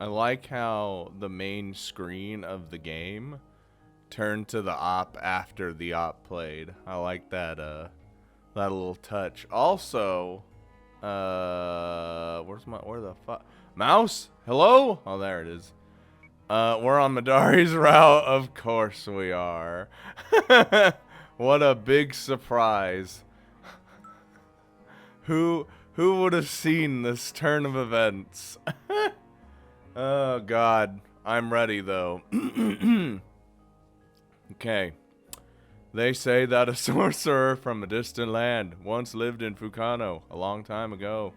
I like how the main screen of the game turned to the op after the op played. I like that little touch. Also, where the fuck? Mouse? Hello? Oh, there it is. We're on Midari's route. Of course we are. What a big surprise. Who would have seen this turn of events? Oh, God. I'm ready, though. Okay. They say that a sorcerer from a distant land once lived in Fukano a long time ago.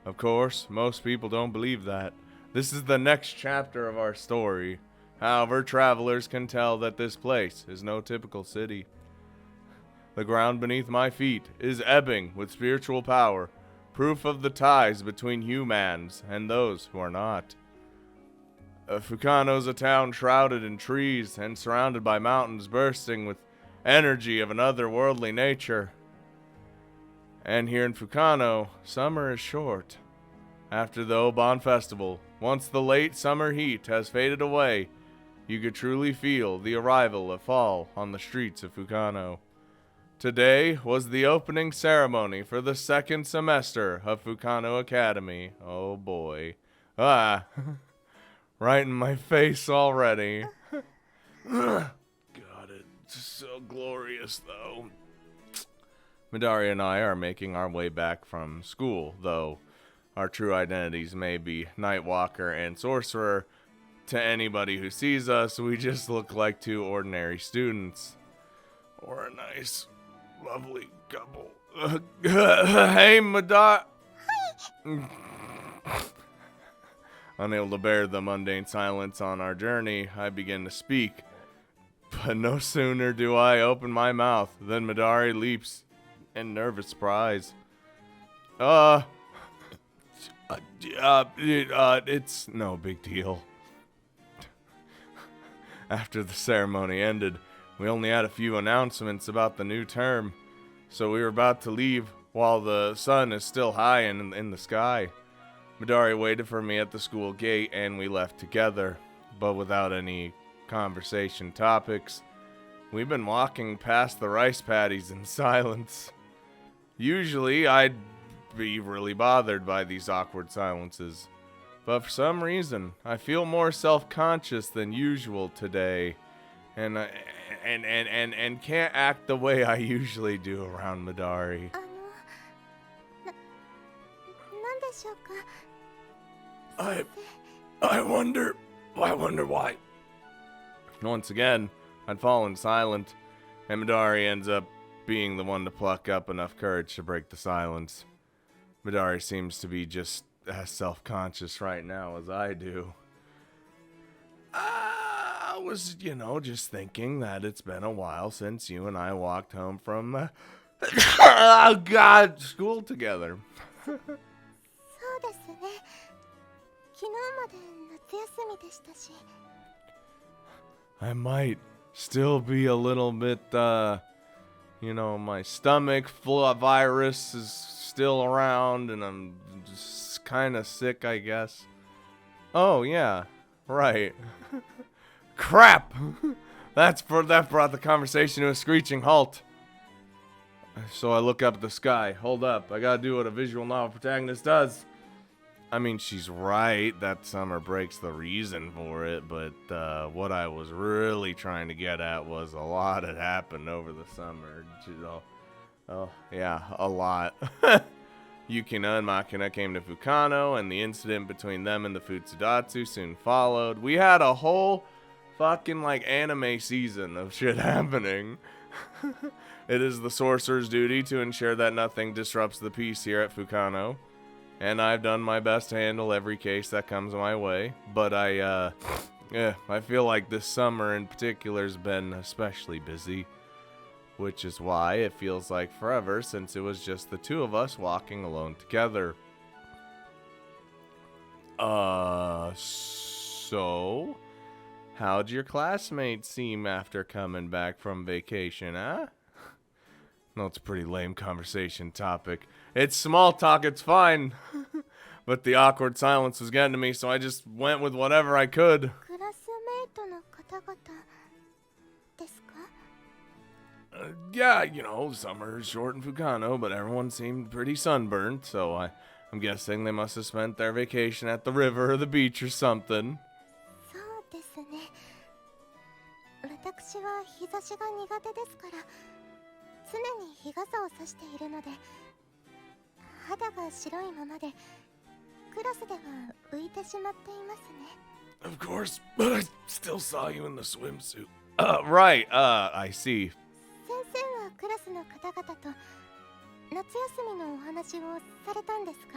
Of course, most people don't believe that. This is the next chapter of our story. However, travelers can tell that this place is no typical city. The ground beneath my feet is ebbing with spiritual power, proof of the ties between humans and those who are not. Fukano's a town shrouded in trees and surrounded by mountains bursting with energy of an otherworldly nature. And here in Fukano, summer is short. After the Oban Festival, once the late summer heat has faded away, you could truly feel the arrival of fall on the streets of Fukano. Today was the opening ceremony for the second semester of Fukano Academy. Oh boy. Ah, right in my face already. God, it's so glorious though. Midari and I are making our way back from school, though our true identities may be Nightwalker and Sorcerer. To anybody who sees us, we just look like two ordinary students. Or a nice, lovely couple. Hey, Midari! Unable to bear the mundane silence on our journey, I begin to speak. But no sooner do I open my mouth than Midari leaps in nervous surprise. It's no big deal. After the ceremony ended, we only had a few announcements about the new term, so we were about to leave while the sun is still high in the sky. Midari waited for me at the school gate and we left together, but without any conversation topics. We've been walking past the rice paddies in silence. Usually, I'd be really bothered by these awkward silences, but for some reason, I feel more self-conscious than usual today, and can't act the way I usually do around Midari. I wonder why. Once again, I'd fallen silent, and Midari ends up being the one to pluck up enough courage to break the silence. Midari seems to be just as self-conscious right now as I do. I was, just thinking that it's been a while since you and I walked home from, school together. I might still be a little bit, my stomach virus is still around and I'm just kind of sick, I guess. Oh, yeah, right. Crap! That brought the conversation to a screeching halt. So I look up at the sky. Hold up, I gotta do what a visual novel protagonist does. I mean, she's right that summer break's the reason for it, but what I was really trying to get at was a lot had happened over the summer. Yeah, a lot. Yukina and Makina came to Fukano, and the incident between them and the Futsudatsu soon followed. We had a whole fucking, anime season of shit happening. It is the sorcerer's duty to ensure that nothing disrupts the peace here at Fukano. And I've done my best to handle every case that comes my way. But I feel like this summer in particular has been especially busy. Which is why it feels like forever since it was just the two of us walking alone together. So? How'd your classmates seem after coming back from vacation, huh? No, it's a pretty lame conversation topic. It's small talk, it's fine. But the awkward silence was getting to me, so I just went with whatever I could. クラスメイトの方々ですか？ Yeah, summer is short in Fukano, but everyone seemed pretty sunburned, so I'm guessing they must have spent their vacation at the river or the beach or something. そうですね。私は日差しが苦手ですから、常に日傘を差しているので、肌が白いままで、クラスでは浮いてしまっていますね。Of course, but I still saw you in the swimsuit. Right, I see. 先生はクラスの方々と夏休みのお話をされたんですか？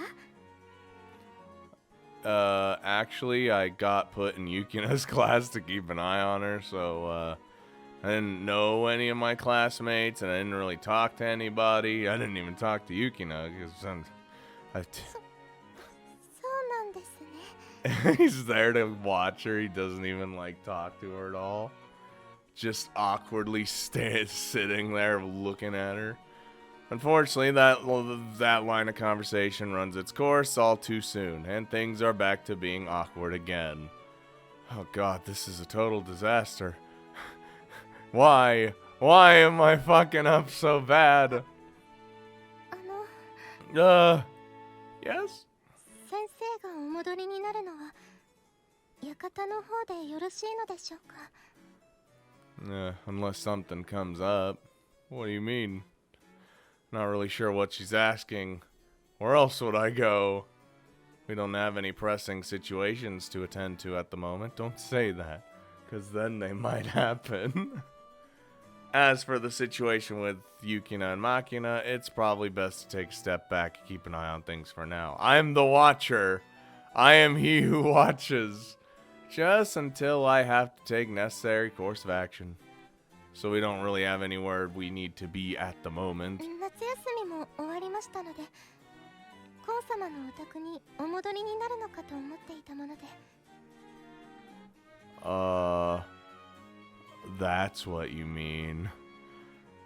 Actually, I got put in Yukina's class to keep an eye on her, so, I didn't know any of my classmates, and I didn't really talk to anybody. I didn't even talk to Yukina, because そうなんですね。 he's there to watch her. He doesn't even, talk to her at all. Just awkwardly sitting there looking at her. Unfortunately, that line of conversation runs its course all too soon, and things are back to being awkward again. Oh god, this is a total disaster. Why? Why am I fucking up so bad? あの Yes? 先生がお戻りになるのは館の方でよろしいのでしょうか？ Unless something comes up. What do you mean? Not really sure what she's asking. Where else would I go? We don't have any pressing situations to attend to at the moment. Don't say that, because then they might happen. As for the situation with Yukina and Makina, it's probably best to take a step back and keep an eye on things for now. I'm the watcher. I am he who watches. Just until I have to take necessary course of action. So we don't really have anywhere we need to be at the moment. 夏休みも終わりましたので、コウ様のお宅にお戻りになるのかと思っていたもので。That's what you mean.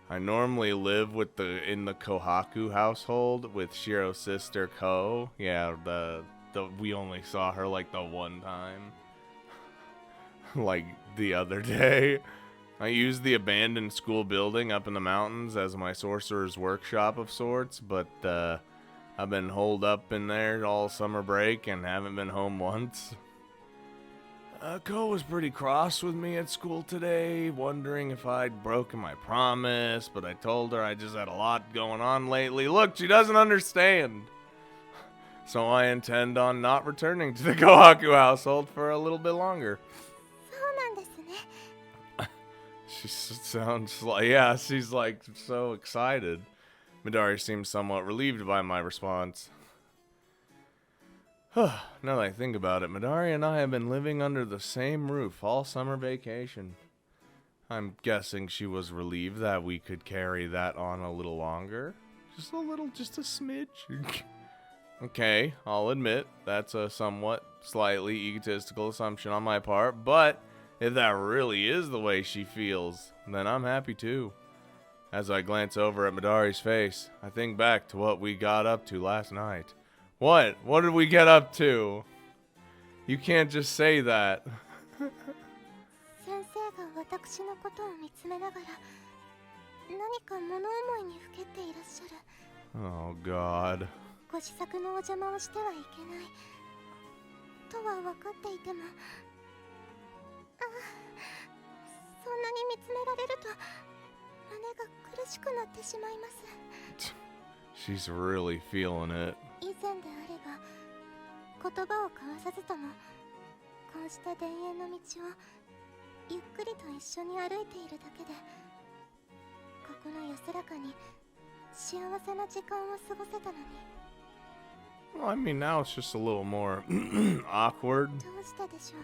I normally live in the Kohaku household with Shiro's sister Ko. Yeah, we only saw her the one time. The other day. I used the abandoned school building up in the mountains as my sorcerer's workshop of sorts, but I've been holed up in there all summer break and haven't been home once. Ko was pretty cross with me at school today, wondering if I'd broken my promise, but I told her I just had a lot going on lately. Look, she doesn't understand. So I intend on not returning to the Kohaku household for a little bit longer. そうなんですね。 She sounds she's so excited. Midari seems somewhat relieved by my response. Now that I think about it, Midari and I have been living under the same roof all summer vacation. I'm guessing she was relieved that we could carry that on a little longer. Just a smidge. Okay, I'll admit, that's a somewhat slightly egotistical assumption on my part, but if that really is the way she feels, then I'm happy too. As I glance over at Midari's face, I think back to what we got up to last night. What? What did we get up to? You can't just say that. 先生が私のことを見つめながら、何か物思いにふけていらっしゃる。 Oh God. ご自作のお邪魔をしてはいけないとは分かっていても、そんなに見つめられると胸が苦しくなってしまいます。 She's really feeling it. 以前であれば言葉を交わさずともこうした田園の道をゆっくりと一緒に歩いているだけで心安らかに幸せな時間を過ごせたのに。 Well, I mean, now it's just a little more awkward. どうしてでしょう。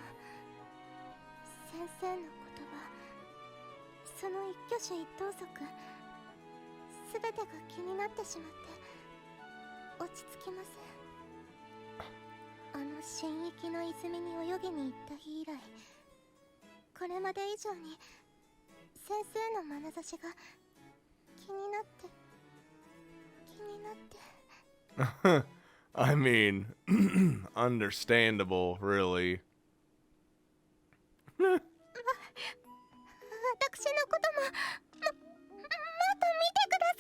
先生の言葉、その一挙手一投足、すべてが気になってしまって落ち着きません。あの神域の泉に泳ぎに行った日以来、これまで以上に先生の眼差しが気になって。I mean, understandable, really. 私のことも、もっと見てくださ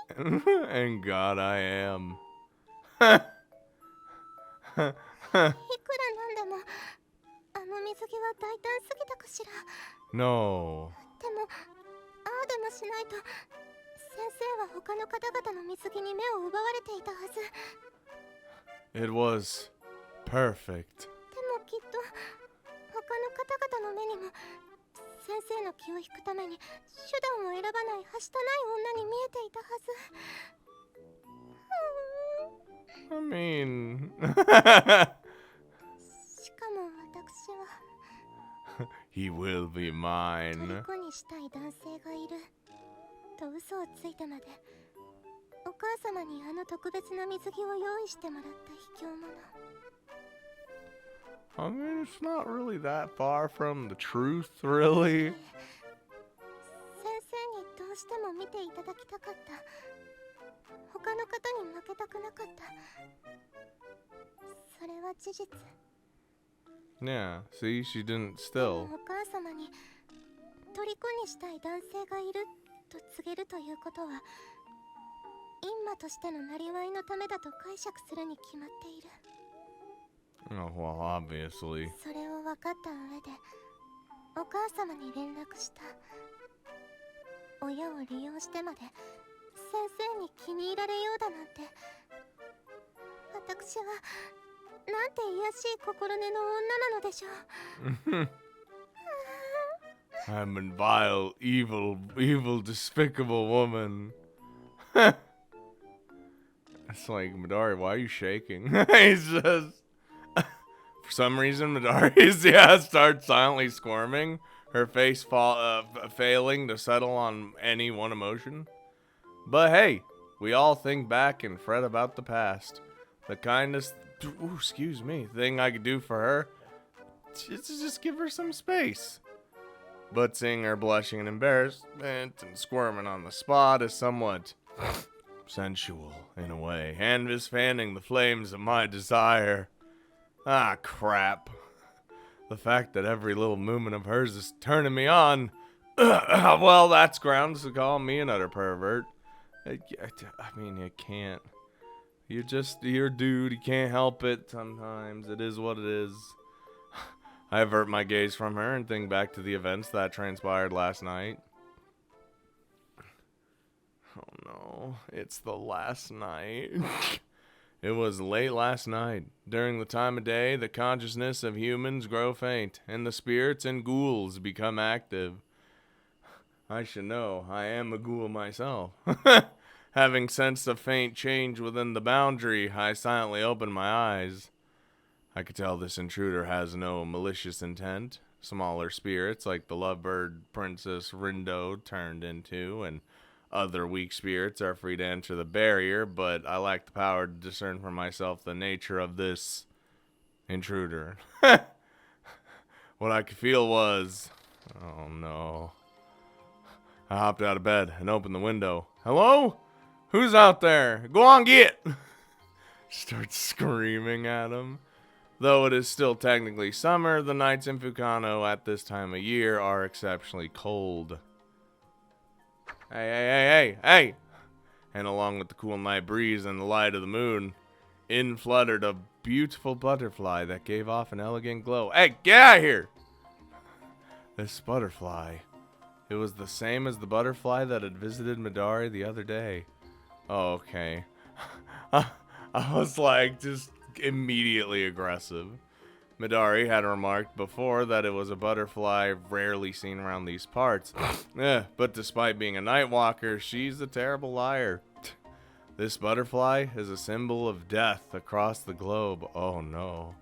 い。 And God, I am. いくらなんでも、あの水着は大胆すぎたかしら。 No. でも、ああでもしないと、先生は他の方々の水着に目を奪われていたはず。 It was perfect. でもきっと、他の方々の目にも、先生の気を引くために手段を選ばないはしたない女に見えていたはず。 I mean... しかも私は He will be mine. 虜にしたい男性がいると嘘をついてまでお母様にあの特別な水着を用意してもらった卑怯者。 I mean, it's not really that far from the truth, really. 先生にどうしても見ていただきたかった。他の方に負けたくなかった。それは事実。 Yeah, see, she didn't でも still. お母様に虜にしたい男性がいると告げるということは閻魔としてのなりわいのためだと解釈するに決まっている。 Oh, well, obviously. それを分かった上でお母様に連絡した。親を利用してまで先生に気に入られようだなんて。私はなんて卑しい心根の女なのでしょう。 I'm a vile, evil, despicable woman. It's like, Midari, why are you shaking? He's just... For some reason, Midari's, starts silently squirming, her face failing to settle on any one emotion. But hey, we all think back and fret about the past. The kindest, thing I could do for her is to just give her some space. But seeing her blushing in embarrassment and squirming on the spot is somewhat sensual in a way, and is fanning the flames of my desire. Ah, crap. The fact that every little movement of hers is turning me on. Well, that's grounds to call me an utter pervert. I mean, you can't. You're a dude. You can't help it sometimes. It is what it is. I avert my gaze from her and think back to the events that transpired last night. Oh no, it's the last night. It was late last night. During the time of day, the consciousness of humans grow faint, and the spirits and ghouls become active. I should know, I am a ghoul myself. Having sensed a faint change within the boundary, I silently opened my eyes. I could tell this intruder has no malicious intent. Smaller spirits like the lovebird Princess Rindo turned into, and other weak spirits are free to enter the barrier, but I lack the power to discern for myself the nature of this intruder. What I could feel was... Oh no. I hopped out of bed and opened the window. Hello? Who's out there? Go on, get! Start screaming at him. Though it is still technically summer, the nights in Fukano at this time of year are exceptionally cold. Hey! And along with the cool night breeze and the light of the moon, in fluttered a beautiful butterfly that gave off an elegant glow. Hey, get out of here! This butterfly, it was the same as the butterfly that had visited Midari the other day. Oh, okay. I was like, just immediately aggressive. Midari had remarked before that it was a butterfly rarely seen around these parts. But despite being a night walker, she's a terrible liar. This butterfly is a symbol of death across the globe. Oh no.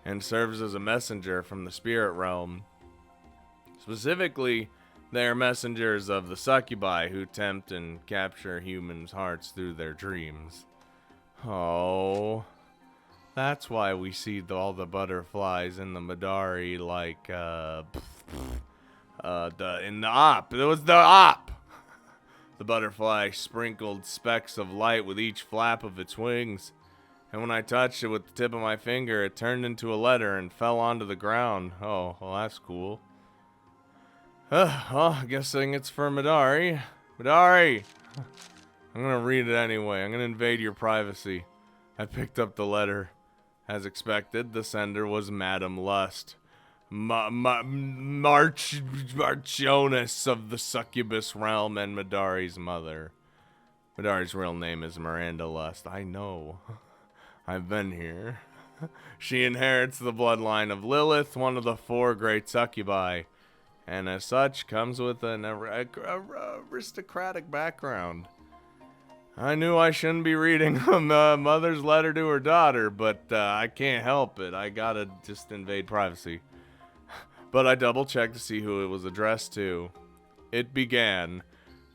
And serves as a messenger from the spirit realm. Specifically, they are messengers of the succubi who tempt and capture humans' hearts through their dreams. Oh, that's why we see all the butterflies in the Midari, like, in the op. It was the op! The butterfly sprinkled specks of light with each flap of its wings. And when I touched it with the tip of my finger, it turned into a letter and fell onto the ground. Oh, well, that's cool. Well, guessing it's for Midari. Midari! I'm gonna read it anyway. I'm gonna invade your privacy. I picked up the letter. As expected, the sender was Madame Lust. Marchioness of the succubus realm and Midari's mother. Midari's real name is Miranda Lust. I know. I've been here. She inherits the bloodline of Lilith, one of the 4 great succubi, and as such comes with an aristocratic background. I knew I shouldn't be reading a mother's letter to her daughter, but I can't help it. I gotta just invade privacy. But I double-checked to see who it was addressed to. It began...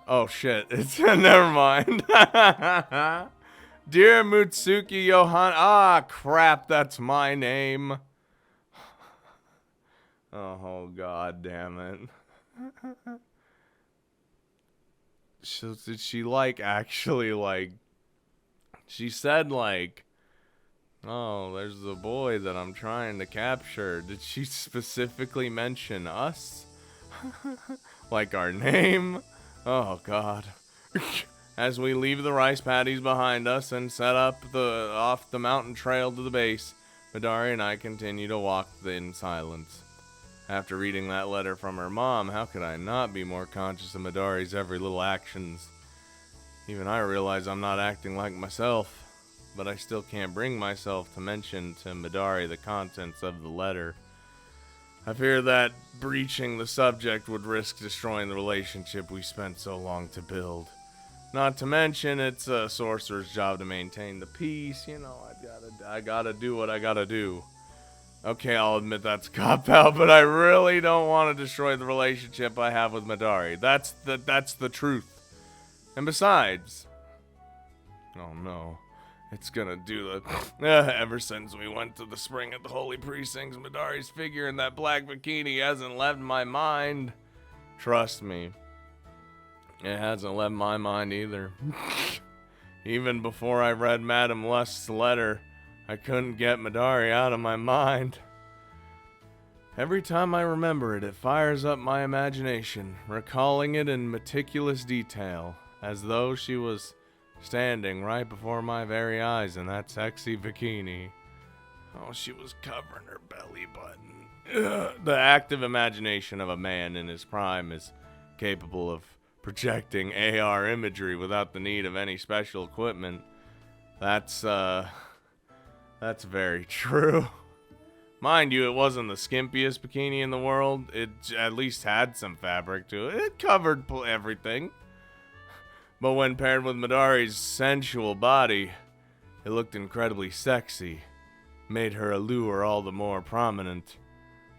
Oh shit, it's... Never mind. Dear Mutsuki Johan... Ah, crap, that's my name. Oh, god damn it. So did she, like, actually, like... She said, like... Oh, there's the boy that I'm trying to capture. Did she specifically mention us? Like our name? Oh, God. As we leave the rice paddies behind us and set up off the mountain trail to the base, Midari and I continue to walk in silence. After reading that letter from her mom, how could I not be more conscious of Midari's every little actions? Even I realize I'm not acting like myself, but I still can't bring myself to mention to Midari the contents of the letter. I fear that breaching the subject would risk destroying the relationship we spent so long to build. Not to mention, it's a sorcerer's job to maintain the peace. You know, I gotta do what I gotta do. Okay, I'll admit that's a cop-out, but I really don't want to destroy the relationship I have with Midari. That's the truth. And besides... Oh no. It's gonna do the... ever since we went to the spring at the Holy Precincts, Midari's figure in that black bikini hasn't left my mind. Trust me. It hasn't left my mind either. Even before I read Madame Lust's letter, I couldn't get Midari out of my mind. Every time I remember it, it fires up my imagination, recalling it in meticulous detail, as though she was standing right before my very eyes in that sexy bikini. Oh, she was covering her belly button. Ugh. The active imagination of a man in his prime is capable of projecting AR imagery without the need of any special equipment. That's very true. Mind you, it wasn't the skimpiest bikini in the world. It at least had some fabric to it. It covered everything. But when paired with Midari's sensual body, it looked incredibly sexy, made her allure all the more prominent.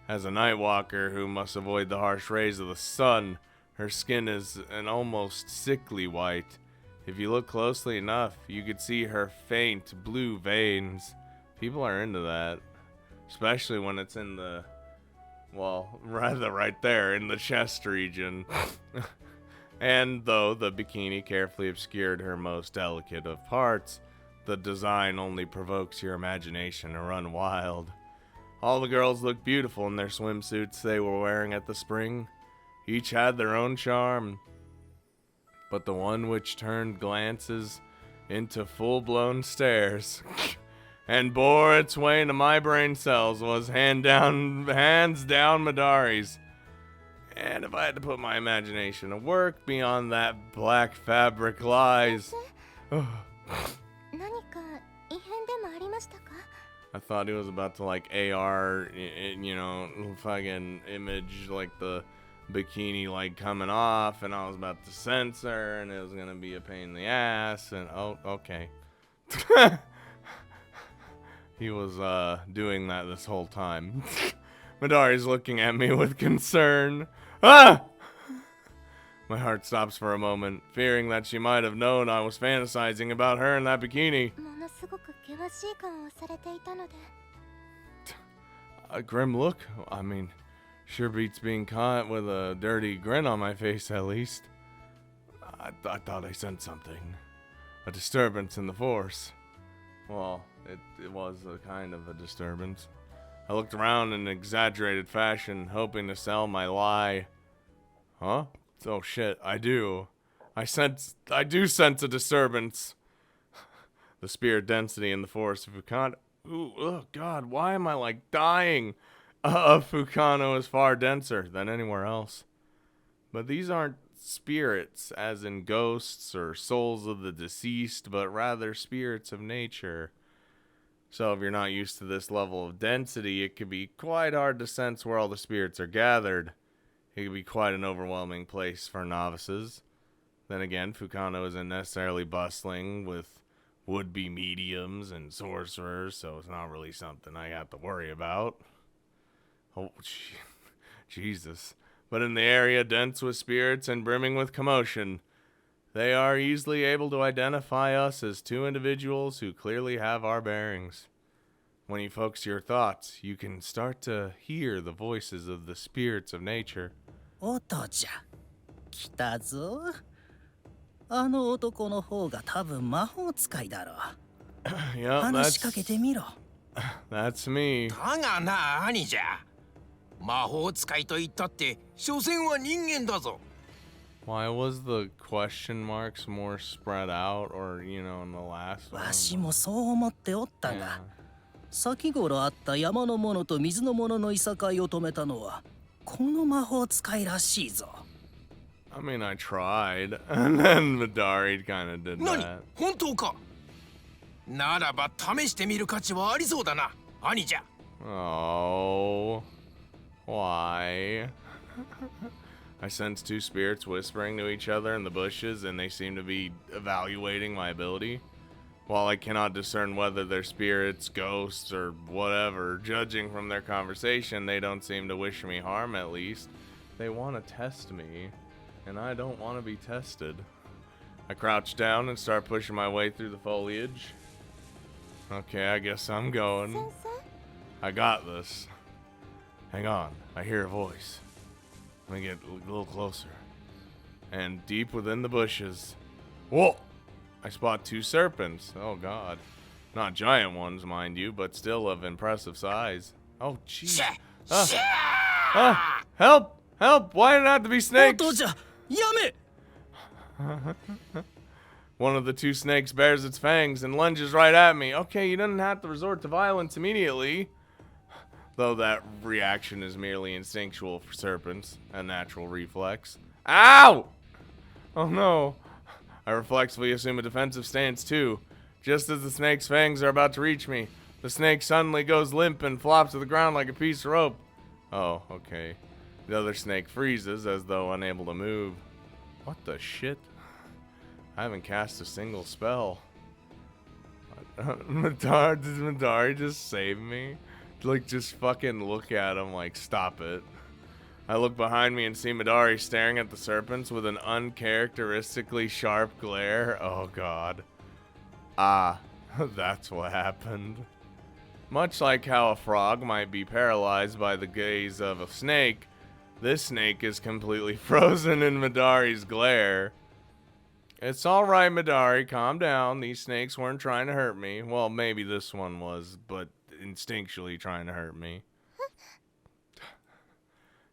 As a night walker who must avoid the harsh rays of the sun, her skin is an almost sickly white. If you look closely enough, you could see her faint blue veins. People are into that, especially when it's in the, well, rather right there in the chest region. And though the bikini carefully obscured her most delicate of parts, the design only provokes your imagination to run wild. All the girls looked beautiful in their swimsuits they were wearing at the spring. Each had their own charm, but the one which turned glances into full-blown stares and bore its way into my brain cells was hands down Midari's. And if I had to put my imagination to work beyond that black fabric lies... I thought he was about to, like, AR, you know, fucking image, like, the bikini, like, coming off, and I was about to censor, and it was gonna be a pain in the ass, and, oh, okay. He was, doing that this whole time. Midari's looking at me with concern. Ah! My heart stops for a moment, fearing that she might have known I was fantasizing about her in that bikini. A grim look? I mean, sure beats being caught with a dirty grin on my face, at least. I thought I sensed something. A disturbance in the force. Well, it was a kind of a disturbance. I looked around in an exaggerated fashion, hoping to sell my lie. Huh? Oh shit, I do. I do sense a disturbance. The spirit density in the forest of Fukano. Ooh, oh god, why am I like dying? Fukano is far denser than anywhere else. But these aren't spirits, as in ghosts or souls of the deceased, but rather spirits of nature. So if you're not used to this level of density, it can be quite hard to sense where all the spirits are gathered. It can be quite an overwhelming place for novices. Then again, Fukano isn't necessarily bustling with would-be mediums and sorcerers, so it's not really something I have to worry about. Oh, Jesus. But in the area dense with spirits and brimming with commotion, they are easily able to identify us as two individuals who clearly have our bearings. When you focus your thoughts, you can start to hear the voices of the spirits of nature. 音じゃ来たぞ。あの男の方が多分魔法使いだろう。Yep, 話しかけてみろ。that's me. だがな、兄じゃ。魔法使いと言ったって、所詮は人間だぞ。Why was the question marks more spread out, or, in the last one? わしもそう思っておったが、先頃あった山の者と水の者のいさかいを止めたのは、この魔法使いらしいぞ。I mean, I tried, and then Midari kind of did 何？ that. 本当か？ならば試してみる価値はありそうだな、兄じゃ。Oh, why? I sense two spirits whispering to each other in the bushes, and they seem to be evaluating my ability. While I cannot discern whether they're spirits, ghosts, or whatever, judging from their conversation, they don't seem to wish me harm, at least. They want to test me, and I don't want to be tested. I crouch down and start pushing my way through the foliage. Okay, I guess I'm going. 先生 I got this. Hang on, I hear a voice. Let me get a little closer. And deep within the bushes, whoa! I spot two serpents. Oh god. Not giant ones, mind you, but still of impressive size. Oh jeez. Help! Help! Why did it have to be 音 snakes? じゃやめ。 One of the two snakes bares its fangs and lunges right at me. Okay, you didn't have to resort to violence immediately. Though that reaction is merely instinctual for serpents, a natural reflex. Ow! Oh no. I reflexively assume a defensive stance too. Just as the snake's fangs are about to reach me, the snake suddenly goes limp and flops to the ground like a piece of rope. Oh, okay. The other snake freezes as though unable to move. What the shit? I haven't cast a single spell. Does Midari just save me? Like, just fucking look at him like, stop it. I look behind me and see Midari staring at the serpents with an uncharacteristically sharp glare. Oh god. Ah, that's what happened. Much like how a frog might be paralyzed by the gaze of a snake, this snake is completely frozen in Midari's glare. It's alright, Midari, calm down. These snakes weren't trying to hurt me. Well, maybe this one was, but instinctually trying to hurt me.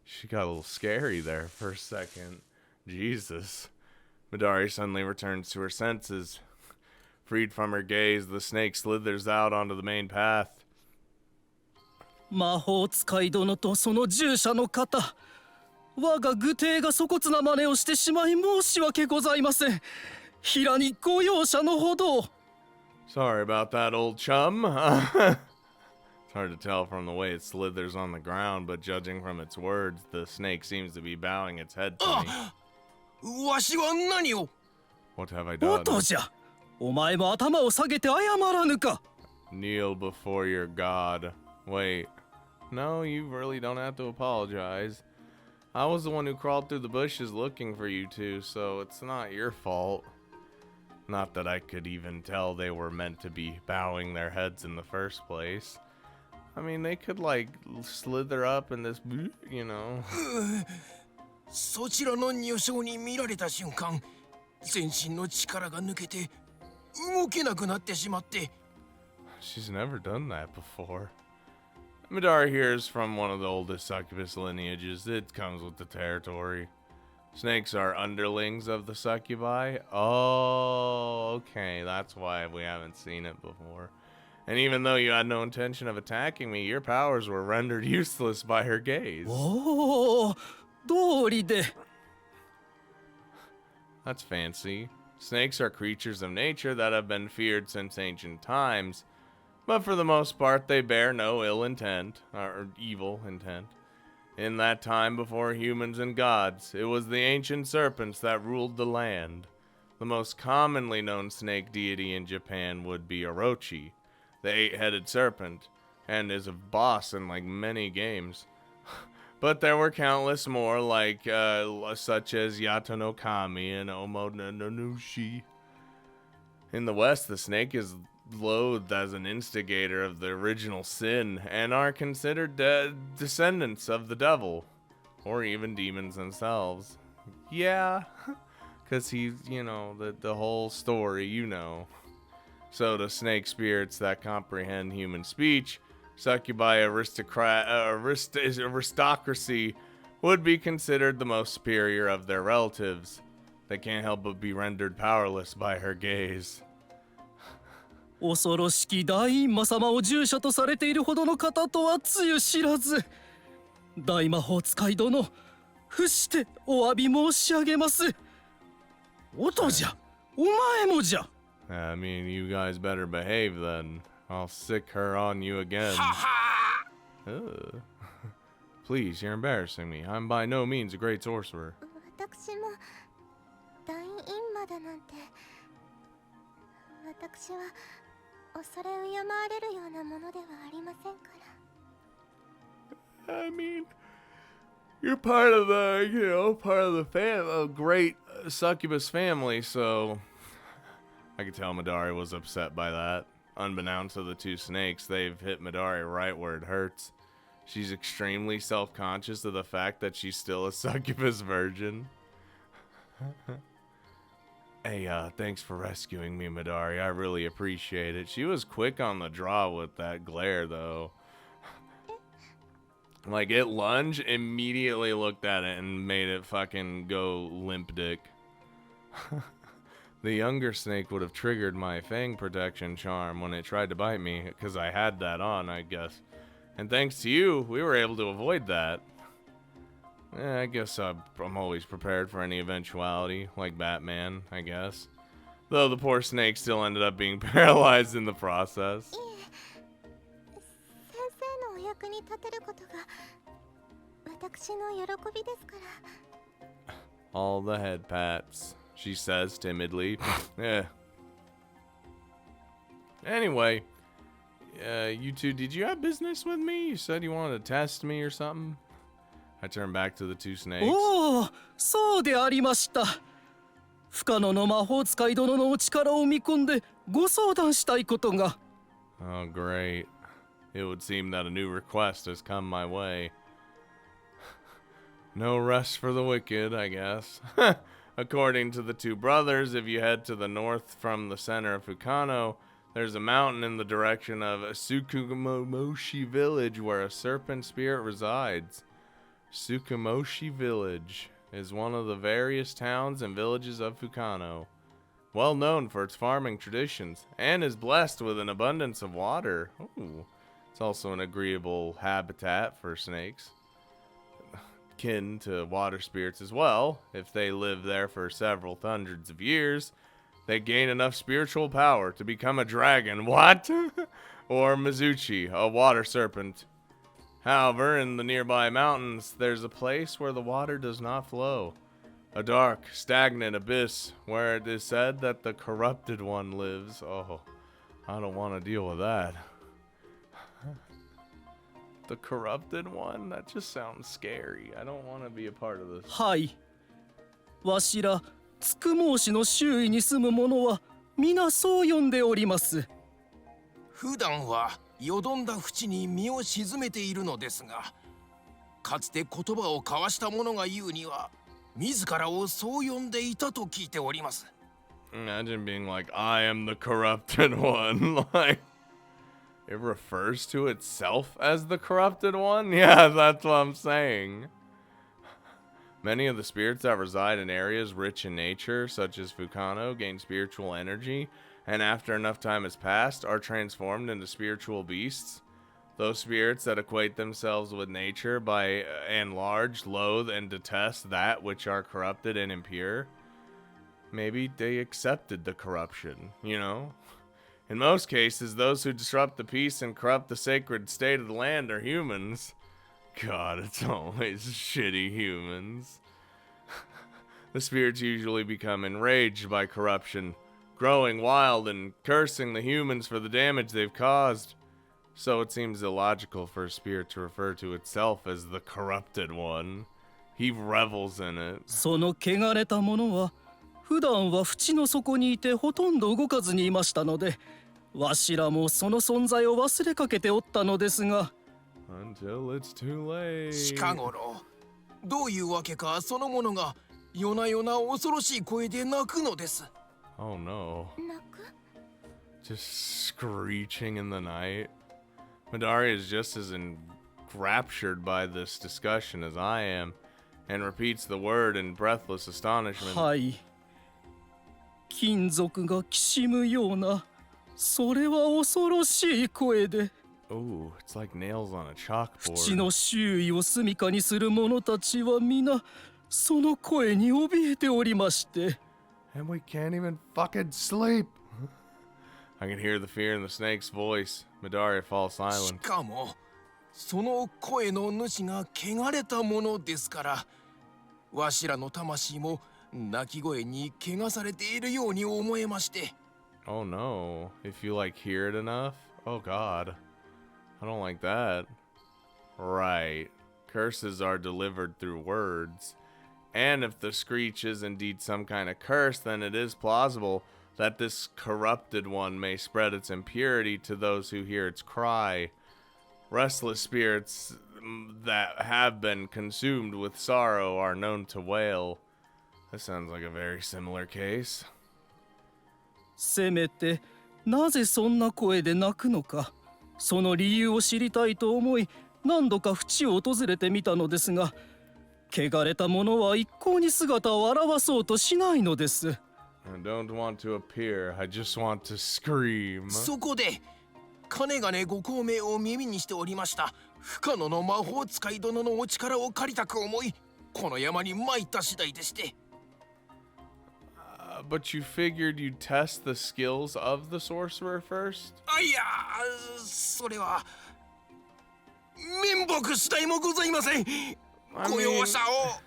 She got a little scary there for a second. Jesus. Midari suddenly returns to her senses. Freed from her gaze, the snake slithers out onto the main path. 魔法使い殿とその従者の方。我が愚帝が粗骨な真似をしてしまい申し訳ございません。平にご容赦のほど。 Sorry about that, old chum. It's hard to tell from the way it slithers on the ground, but judging from its words, the snake seems to be bowing its head to me. わしは何を？ What have I done? 音じゃ。お前も頭を下げて謝らぬか。 Kneel before your god. Wait. No, you really don't have to apologize. I was the one who crawled through the bushes looking for you two, so it's not your fault. Not that I could even tell they were meant to be bowing their heads in the first place. I mean, they could, like, slither up in this, you know. そちらの女性に見られた瞬間、全身の力が抜けて動けなくなってしまって。She's never done that before. Midari hears from one of the oldest succubus lineages. It comes with the territory. Snakes are underlings of the succubi. Oh, okay. That's why we haven't seen it before. And even though you had no intention of attacking me, your powers were rendered useless by her gaze. おお、道理で。 That's fancy. Snakes are creatures of nature that have been feared since ancient times, but for the most part they bear no ill intent, or evil intent. In that time before humans and gods, it was the ancient serpents that ruled the land. The most commonly known snake deity in Japan would be Orochi, the eight-headed serpent, and is a boss in like many games. But there were countless more, like such as Yato no Kami and Omo no Nushi. In the West, the snake is loathed as an instigator of the original sin and are considered descendants of the devil, or even demons themselves. Yeah, because he's, you know, the whole story, you know. So the snake spirits that comprehend human speech, succubi aristocracy would be considered the most superior of their relatives. They can't help but be rendered powerless by her gaze. 恐ろしき大閻魔様を従者とされているほどの方とはつゆ知らず。大魔法使い殿、伏してお詫び申し上げます。音じゃ、お前もじゃ。I mean, you guys better behave then. I'll sick her on you again. Ugh. Please, you're embarrassing me. I'm by no means a great sorcerer. 私も大閻魔だなんて。私は恐れ敬われるようなものではありませんから。 I mean, you're part of the, you know, part of the a great succubus family, so I could tell Midari was upset by that. Unbeknownst to the two snakes, they've hit Midari right where it hurts. She's extremely self-conscious of the fact that she's still a succubus virgin. Hey, thanks for rescuing me, Midari. I really appreciate it. She was quick on the draw with that glare, though. Like, it lunged, immediately looked at it, and made it fucking go limp dick. The younger snake would have triggered my fang protection charm when it tried to bite me, because I had that on, I guess. And thanks to you, we were able to avoid that. I guess I'm always prepared for any eventuality, like Batman, I guess. Though the poor snake still ended up being paralyzed in the process. 先生のお役に立てることが私の喜びですから。 All the head pats, she says timidly. Yeah. Anyway, you two, did you have business with me? You said you wanted to test me or something? I turn back to the two snakes. おお、そうでありました。不可能の魔法使い殿のお力を見込んでご相談したいことが。 Oh, great. It would seem that a new request has come my way. No rest for the wicked, I guess. According to the two brothers, if you head to the north from the center of Fukano, there's a mountain in the direction of Tsukumoshi village where a serpent spirit resides. Tsukumoshi village is one of the various towns and villages of Fukano, well known for its farming traditions, and is blessed with an abundance of water. Ooh. It's also an agreeable habitat for snakes, kin to water spirits as well. If they live there for several hundreds of years, they gain enough spiritual power to become a dragon. What? Or Mizuchi, a water serpent. However, in the nearby mountains, there's a place where the water does not flow. A dark, stagnant abyss where it is said that the corrupted one lives. Oh, I don't want to deal with that. The corrupted one? That just sounds scary. I don't want to be a part of this. はい。わしら、つくもうしの周囲に住む者は、皆そう呼んでおります。普段はよどんだ淵に身を沈めているのですが、かつて言葉を交わした者が言うには、自らをそう呼んでいたと聞いております。Imagine being like, I am the corrupted one. Like, It refers to itself as the corrupted one? Yeah, that's what I'm saying. Many of the spirits that reside in areas rich in nature, such as Fukano, gain spiritual energy, and after enough time has passed, are transformed into spiritual beasts. Those spirits that equate themselves with nature by and large, loathe, and detest that which are corrupted and impure. Maybe they accepted the corruption, you know? In most cases, those who disrupt the peace and corrupt the sacred state of the land are humans. God, it's always shitty humans. The spirits usually become enraged by corruption, growing wild and cursing the humans for the damage they've caused. So it seems illogical for a spirit to refer to itself as the corrupted one. He revels in it. その汚れたものは普段は淵の底にいてほとんど動かずにいましたので、わしらもその存在を忘れかけておったのですが。Until it's too late. 近頃、どういうわけかそのものが夜な夜な恐ろしい声で鳴くのです。Oh no. 泣く Just screeching in the night. Midari is just as enraptured by this discussion as I am, and repeats the word in breathless astonishment. はい。金属がきしむような、それは恐ろしい声で。Ooh, it's like nails on a 淵の chalkboard. 周囲を住処にする者たちは皆その声に怯えておりまして。And we can't even fucking sleep. I can hear the fear in the snake's voice. Midari falls し silent. かも、その声の主が汚れたものですから、わしらの魂も鳴き声に汚されているように思えまして。Oh no. If you like hear it enough? Oh god. I don't like that. Right. Curses are delivered through words. And if the screech is indeed some kind of curse, then it is plausible that this corrupted one may spread its impurity to those who hear its cry. Restless spirits that have been consumed with sorrow are known to wail. This sounds like a very similar case. せめてなぜそんな声で泣くのか、その理由を知りたいと思い何度か淵を訪れてみたのですが、汚れた者は一向に姿を現そうとしないのです。I don't want to appear, I just want to scream. そこで、かねがねご孔明を耳にしておりました不可能の魔法使い殿のお力を借りたく思い、この山に参った次第でして。But you figured you'd test the skills of the sorcerer first? あ、いや、それは面目次第もございません。ご容赦を。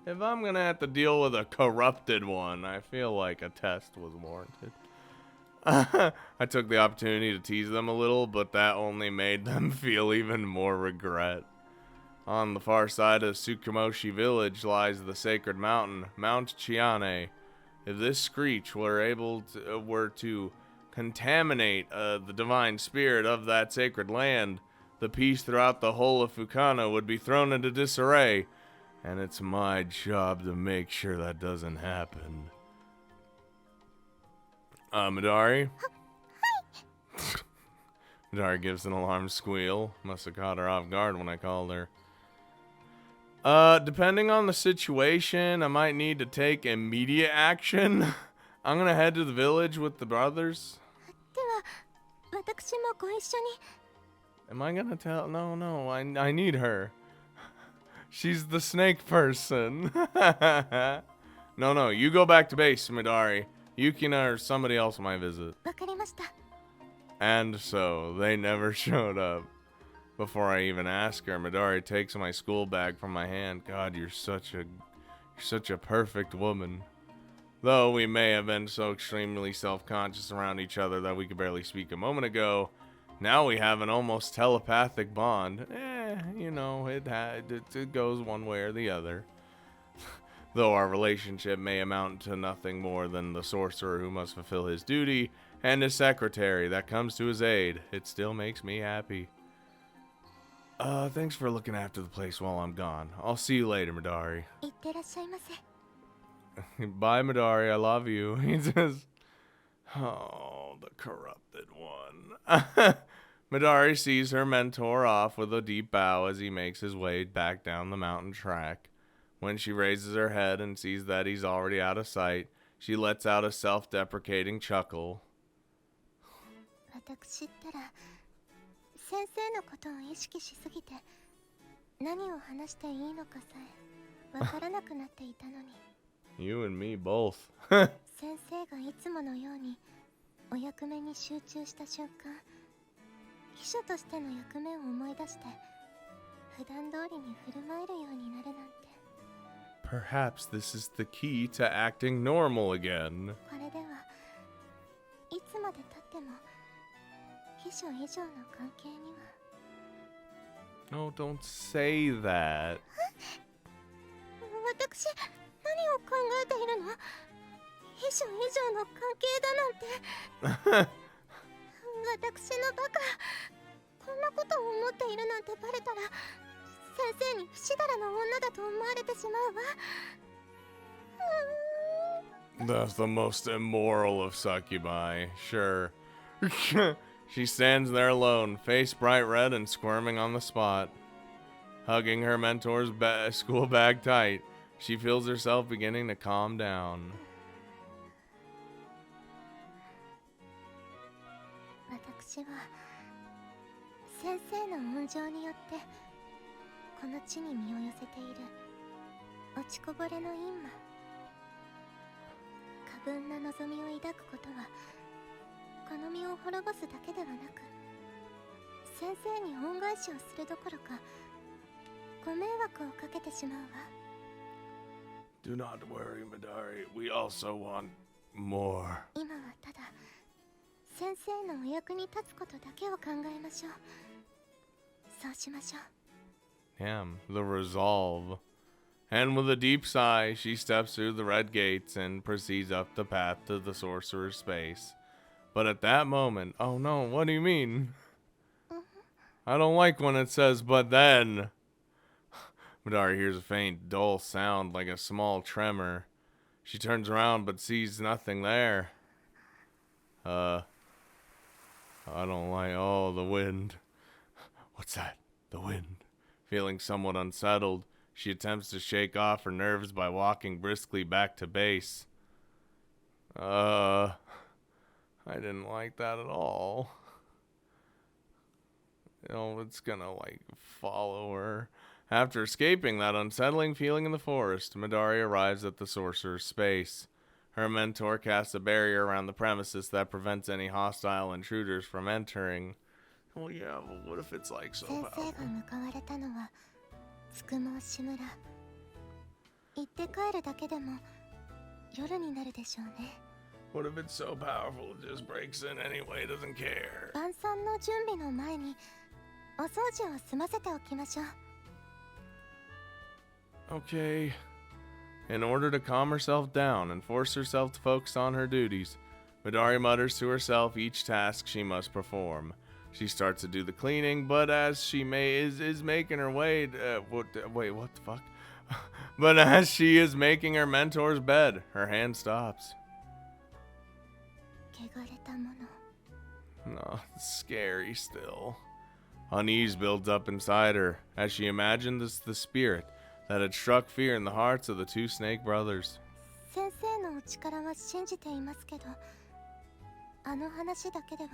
If I'm gonna have to deal with a corrupted one, I feel like a test was warranted. I took the opportunity to tease them a little, but that only made them feel even more regret. On the far side of Tsukumoshi village lies the sacred mountain, Mount Chiane. If this screech were to contaminate the divine spirit of that sacred land, the peace throughout the whole of Fukano would be thrown into disarray. And it's my job to make sure that doesn't happen. Midari? Midari gives an alarmed squeal. Must have caught her off guard when I called her. Depending on the situation, I might need to take immediate action. I'm gonna head to the village with the brothers. では私もご一緒に。 Am I gonna tell? No, I need her. She's the snake person. No, you go back to base, Midari. Yukina or somebody else might visit. わかりました。 And so, they never showed up. Before I even ask her, Midari takes my school bag from my hand. God, you're such a perfect woman. Though we may have been so extremely self-conscious around each other that we could barely speak a moment ago, now we have an almost telepathic bond. You know, it goes one way or the other. Though our relationship may amount to nothing more than the sorcerer who must fulfill his duty and his secretary that comes to his aid, it still makes me happy. Thanks for looking after the place while I'm gone. I'll see you later, Midari. いってらっしゃいませ。 Bye, Midari. I love you. He says, oh, the corrupted one. Midari sees her mentor off with a deep bow as he makes his way back down the mountain track. When she raises her head and sees that he's already out of sight, she lets out a self-deprecating chuckle. 私ったら先生のことを意識しすぎて何を話していいのかさえわからなくなっていたのに You and me both. 先生がいつものようにお役目に集中した瞬間秘書としての役目を思い出して普段通りに振る舞えるようになるなんて Perhaps this is the key to acting normal again. これではいつまでたっても秘書以上の関係には No, don't say that. 私何を考えているの秘書以上の関係だなんて私のバカこんなことを思っているなんてバレたら先生に不死だらの女だと思われてしまうわ That's the most immoral of succubi, sure. She stands there alone, face bright red and squirming on the spot. Hugging her mentor's school bag tight, she feels herself beginning to calm down. 私は先生の恩情によってこの地に身を寄せている落ちこぼれの陰魔過分な望みを抱くことはこの身を滅ぼすだけではなく先生に恩返しをするどころかご迷惑をかけてしまうわ Do not worry, Midari. We also want more. 今はただ先生のお役に立つことだけを考えましょうそうしましょう Damn, the resolve. And with a deep sigh, she steps through the red gates and proceeds up the path to the sorcerer's space. But at that moment, oh no, what do you mean? I don't like when it says, but then. Midari hears a faint, dull sound like a small tremor. She turns around but sees nothing there. I don't like, oh, the wind. What's that? The wind. Feeling somewhat unsettled, she attempts to shake off her nerves by walking briskly back to base. I didn't like that at all. You know, it's gonna, like, follow her. After escaping that unsettling feeling in the forest, Midari arrives at the sorcerer's space. Her mentor casts a barrier around the premises that prevents any hostile intruders from entering. Well, yeah, but what if it's like so 先生 powerful? が向かわれたのはつくもし村行って帰るだけでも夜になるでしょうね What if it's so powerful it just breaks in anyway, doesn't care? 晩餐の準備の前にお掃除を済ませておきましょう Okay. In order to calm herself down and force herself to focus on her duties, Midari mutters to herself each task she must perform. She starts to do the cleaning, but as she is making her way, what the fuck? But as she is making her mentor's bed, her hand stops. 汚れたもの No, it's scary still. Unease builds up inside her as she imagines the spirit that had struck fear in the hearts of the two snake brothers. 先生のお力は信じていますけどあの話だけでは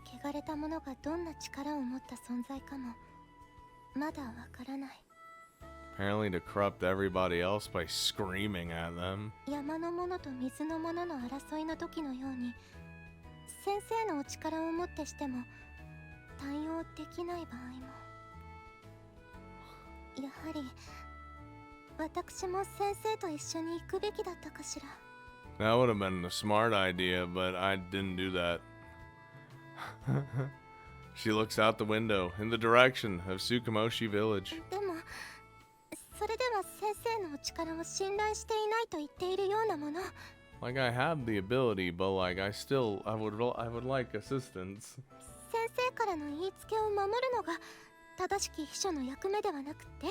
汚れたものがどんな力を持った存在かもまだわからない Apparently to corrupt everybody else by screaming at them. 山のものと水のものの争いの時のように先生のお力をもってしても対応できない場合もやはり私も先生と一緒に行くべきだったかしら That would have been a smart idea, but I didn't do that. She looks out the window in the direction of Tsukumoshi village. でもそれでは先生のお力を信頼していないと言っているようなもの Like I have the ability, but like I would like assistance. 先生からの言いつけを守るのが正しき秘書の役目ではなくて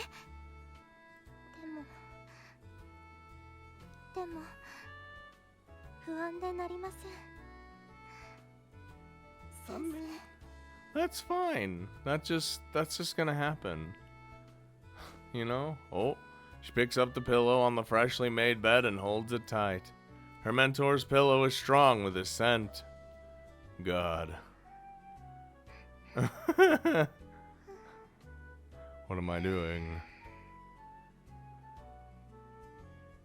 でも不安でなりません先生 That's fine. That's just gonna happen. You know? Oh, she picks up the pillow on the freshly made bed and holds it tight. Her mentor's pillow is strong with his scent. God. What am I doing?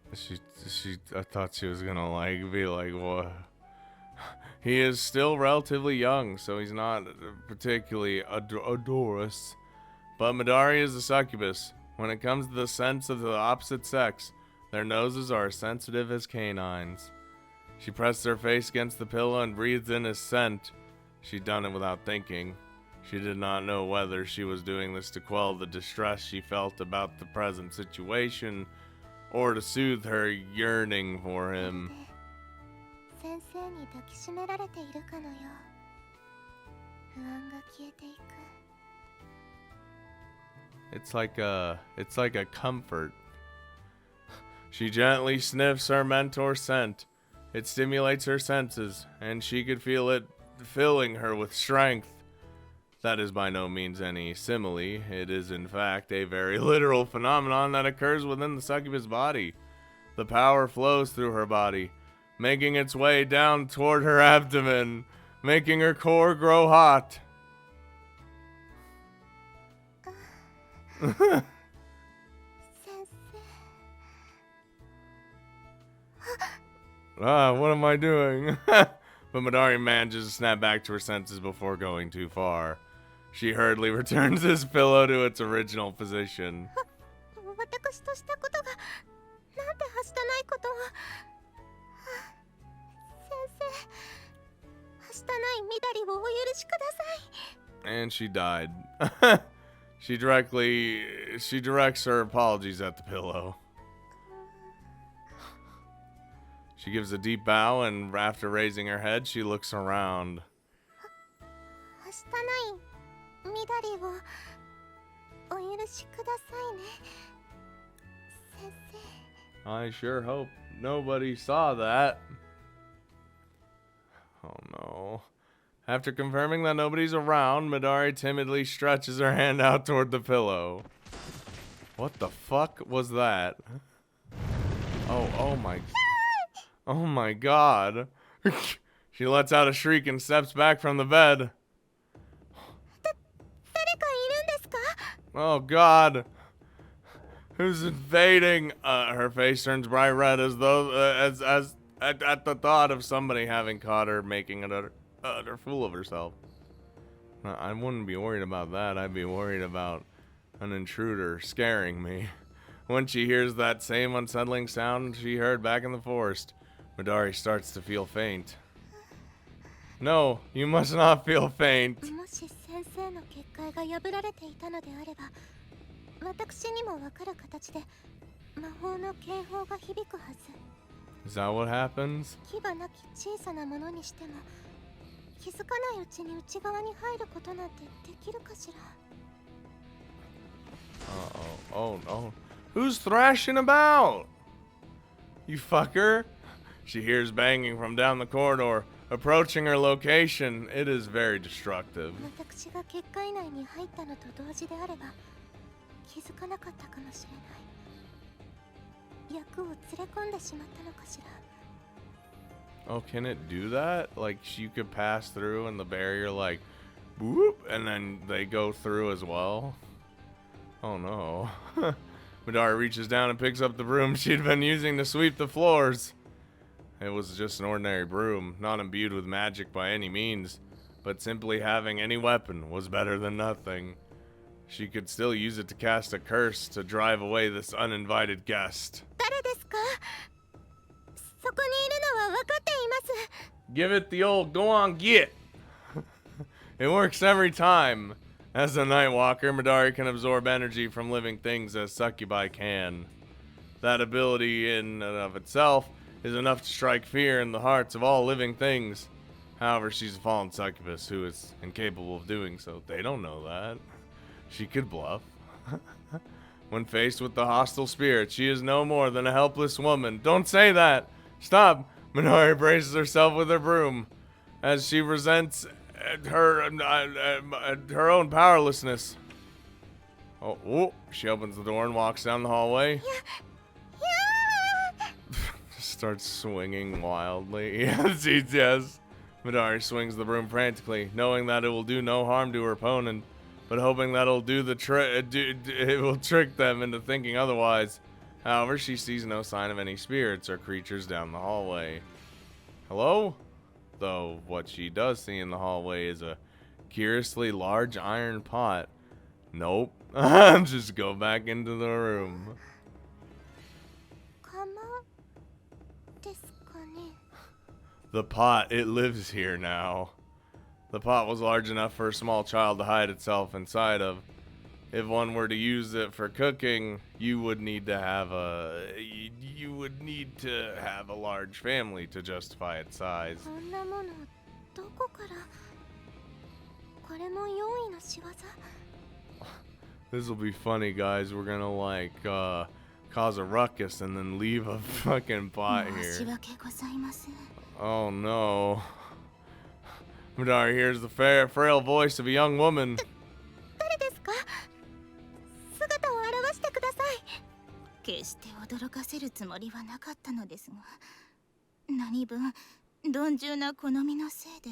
I thought she was gonna like be like, what? He is still relatively young, so he's not particularly odorous. But Midari is a succubus. When it comes to the scents of the opposite sex, their noses are as sensitive as canines. She pressed her face against the pillow and breathed in his scent. She'd done it without thinking. She did not know whether she was doing this to quell the distress she felt about the present situation, or to soothe her yearning for him. 先生に抱きしめられているかのよう。不安が消えていく。It's like a comfort. She gently sniffs her mentor's scent. It stimulates her senses, and she could feel it filling her with strength. That is by no means any simile. It is in fact a very literal phenomenon that occurs within the succubus body. The power flows through her body, making its way down toward her abdomen, making her core grow hot. 先生。 What am I doing? But Midari manages to snap back to her senses before going too far. She hurriedly returns his pillow to its original position. 私としたことがなんてはしたないことを。先生、はしたないみだりをお許しください。 And she died. She directs her apologies at the pillow. She gives a deep bow, and after raising her head, she looks around. はしたないみだりをお許しくださいね。先生。 I sure hope nobody saw that. Oh no. After confirming that nobody's around, Midari timidly stretches her hand out toward the pillow. What the fuck was that? Oh my god. She lets out a shriek and steps back from the bed. 誰かいるんですか？ Oh god. Who's invading? Her face turns bright red as though at the thought of somebody having caught her making an utter fool of herself. I wouldn't be worried about that. I'd be worried about an intruder scaring me. When she hears that same unsettling sound she heard back in the forest, Midari starts to feel faint. No, you must not feel faint. もし先生の結界が破られていたのであれば、私にもわかる形で魔法の警報が響くはず。 Is that what happens? 牙なき小さなものにしても、気づかないうちに内側に入ることなんてできるかしら。 Oh no. Who's thrashing about? You fucker. She hears banging from down the corridor, approaching her location. It is very destructive. 私が結界内に入ったのと同時であれば、気づかなかったかもしれない。役を連れ込んでしまったのかしら。 Oh, can it do that? Like, you could pass through and the barrier, like, whoop, and then they go through as well? Oh no. Midari reaches down and picks up the broom she'd been using to sweep the floors. It was just an ordinary broom, not imbued with magic by any means, but simply having any weapon was better than nothing. She could still use it to cast a curse to drive away this uninvited guest. 誰ですか？そこにいるのは分かっています。 Give it the old go on get. It works every time. As a night walker, Midari can absorb energy from living things as succubi can. That ability in and of itself is enough to strike fear in the hearts of all living things. However, she's a fallen succubus who is incapable of doing so. They don't know that. She could bluff. When faced with the hostile spirit, she is no more than a helpless woman. Don't say that! Stop! Midari braces herself with her broom. As she resents her own powerlessness. Oh, she opens the door and walks down the hallway. Starts swinging wildly. Yes. Midari swings the broom frantically, knowing that it will do no harm to her opponent, but hoping that it'll do the it will trick them into thinking otherwise. However, she sees no sign of any spirits or creatures down the hallway. Hello? Though what she does see in the hallway is a curiously large iron pot. Nope. Just go back into the room. 釜ですかね。 The pot, it lives here now. The pot was large enough for a small child to hide itself inside of. If one were to use it for cooking, you would need to have a large family to justify its size. こんなものどこから。これも用意の仕業。 This will be funny, guys. We're gonna like cause a ruckus and then leave a fucking pot 申し here. 訳ございません。 Oh no. Midari hears the frail voice of a young woman. 誰ですか？姿を現してください。決して驚かせるつもりはなかったのですが、何分鈍重な好みのせいで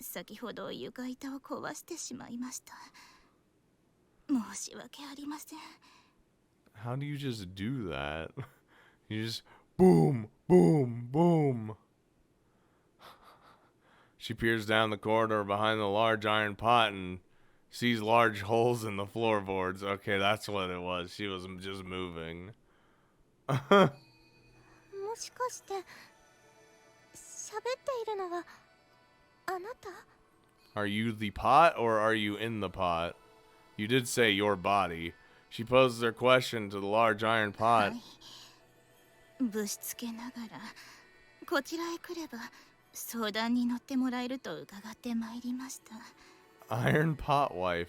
先ほど床板を壊してしまいました。申し訳ありません。 How do you just do that? You just boom, boom, boom. She peers down the corridor behind the large iron pot and sees large holes in the floorboards. Okay, that's what it was. She was just moving. もしかして喋っているのはあなた？ Are you the pot or are you in the pot? You did say your body. She poses her question to the large iron は pot. い。ぶしつけながらこちらへ来れば相談に乗ってもらえると伺ってまいりました。 Iron pot wife.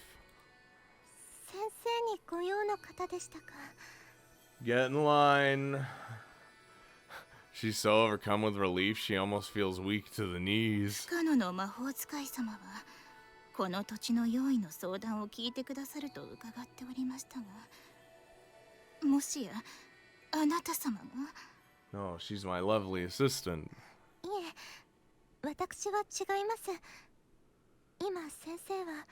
先生にご用の方でしたか？ Get in line. She's so overcome with relief, she almost feels weak to the knees. フカノの魔法使い様はこの土地の用意の相談を聞いてくださると伺っておりましたが、もしやあなた様が？ No, she's my lovely assistant. いえ、私は違います。今先生は。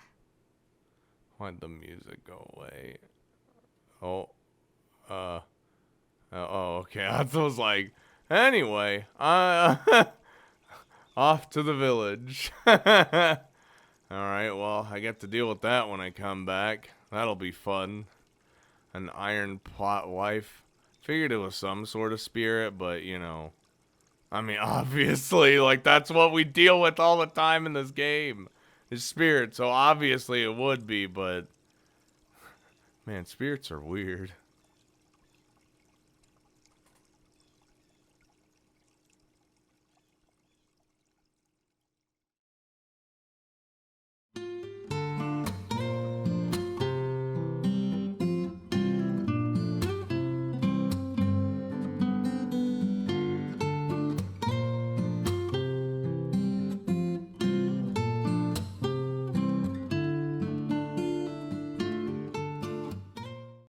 Why'd the music go away? Oh, okay. I was like, anyway, off to the village. Alright, well, I get to deal with that when I come back. That'll be fun. An iron pot wife. Figured it was some sort of spirit, but, you know. I mean, obviously, like, that's what we deal with all the time in this game. Is spirit, so obviously it would be, but... Man, spirits are weird.